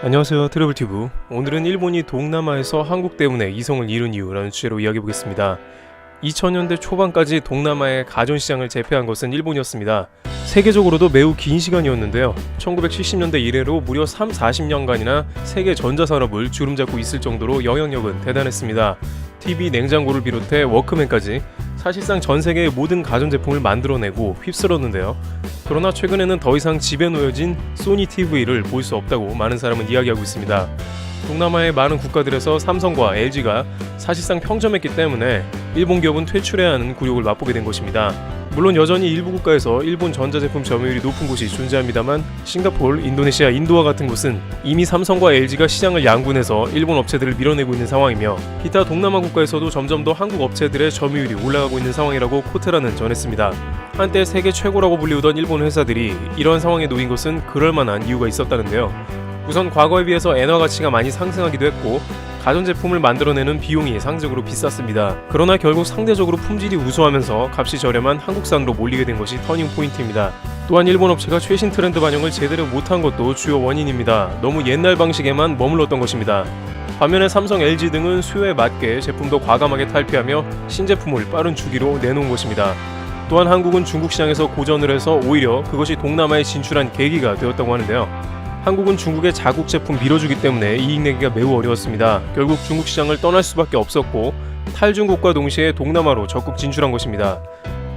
안녕하세요, 트래블튜브. 오늘은 일본이 동남아에서 한국 때문에 이성을 잃은 이유라는 주제로 이야기해보겠습니다. 2000년대 초반까지 동남아의 가전시장을 제패한 것은 일본이었습니다. 세계적으로도 매우 긴 시간이었는데요. 1970년대 이래로 무려 40년간이나 세계 전자산업을 주름잡고 있을 정도로 영향력은 대단했습니다. TV, 냉장고를 비롯해 워크맨까지 사실상 전 세계의 모든 가전제품을 만들어내고 휩쓸었는데요. 그러나 최근에는 더 이상 집에 놓여진 소니 TV를 볼 수 없다고 많은 사람은 이야기하고 있습니다. 동남아의 많은 국가들에서 삼성과 LG가 사실상 평점했기 때문에 일본 기업은 퇴출해야 하는 굴욕을 맛보게 된 것입니다. 물론 여전히 일부 국가에서 일본 전자제품 점유율이 높은 곳이 존재합니다만 싱가포르, 인도네시아, 인도와 같은 곳은 이미 삼성과 LG가 시장을 양분해서 일본 업체들을 밀어내고 있는 상황이며 기타 동남아 국가에서도 점점 더 한국 업체들의 점유율이 올라가고 있는 상황이라고 코테라는 전했습니다. 한때 세계 최고라고 불리우던 일본 회사들이 이런 상황에 놓인 것은 그럴만한 이유가 있었다는데요. 우선 과거에 비해서 엔화 가치가 많이 상승하기도 했고 가전제품을 만들어내는 비용이 상대적으로 비쌌습니다. 그러나 결국 상대적으로 품질이 우수하면서 값이 저렴한 한국산으로 몰리게 된 것이 터닝 포인트입니다. 또한 일본 업체가 최신 트렌드 반영을 제대로 못한 것도 주요 원인입니다. 너무 옛날 방식에만 머물렀던 것입니다. 반면에 삼성, LG 등은 수요에 맞게 제품도 과감하게 탈피하며 신제품을 빠른 주기로 내놓은 것입니다. 또한 한국은 중국 시장에서 고전을 해서 오히려 그것이 동남아에 진출한 계기가 되었다고 하는데요. 한국은 중국의 자국 제품 밀어주기 때문에 이익 내기가 매우 어려웠습니다. 결국 중국 시장을 떠날 수밖에 없었고 탈중국과 동시에 동남아로 적극 진출한 것입니다.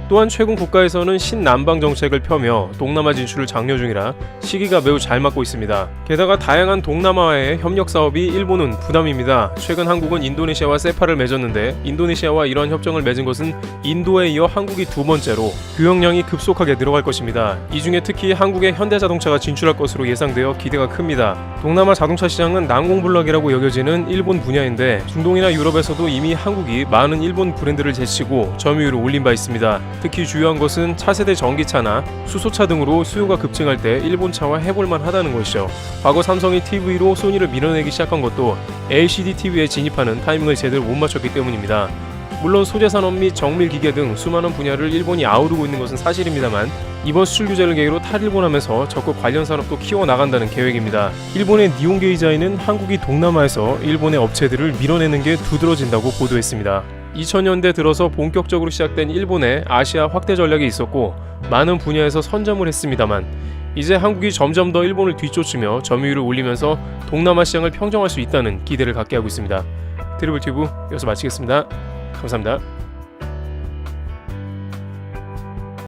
또한 최근 국가에서는 신남방 정책을 펴며 동남아 진출을 장려 중이라 시기가 매우 잘 맞고 있습니다. 게다가 다양한 동남아와의 협력 사업이 일본은 부담입니다. 최근 한국은 인도네시아와 세파를 맺었는데 인도네시아와 이러한 협정을 맺은 것은 인도에 이어 한국이 두 번째로 교역량이 급속하게 늘어갈 것입니다. 이 중에 특히 한국의 현대자동차가 진출할 것으로 예상되어 기대가 큽니다. 동남아 자동차 시장은 난공불락이라고 여겨지는 일본 분야인데 중동이나 유럽에서도 이미 한국이 많은 일본 브랜드를 제치고 점유율을 올린 바 있습니다. 특히 주요한 것은 차세대 전기차나 수소차 등으로 수요가 급증할 때 일본차와 해볼만 하다는 것이죠. 과거 삼성이 TV로 소니를 밀어내기 시작한 것도 LCD TV에 진입하는 타이밍을 제대로 못 맞췄기 때문입니다. 물론 소재산업 및 정밀기계 등 수많은 분야를 일본이 아우르고 있는 것은 사실입니다만 이번 수출 규제를 계기로 탈일본하면서 적극 관련 산업도 키워나간다는 계획입니다. 일본의 니혼 게이자이는 한국이 동남아에서 일본의 업체들을 밀어내는 게 두드러진다고 보도했습니다. 2000년대 들어서 본격적으로 시작된 일본의 아시아 확대 전략이 있었고 많은 분야에서 선점을 했습니다만 이제 한국이 점점 더 일본을 뒤쫓으며 점유율을 올리면서 동남아 시장을 평정할 수 있다는 기대를 갖게 하고 있습니다. 트래블튜브 여기서 마치겠습니다. 감사합니다.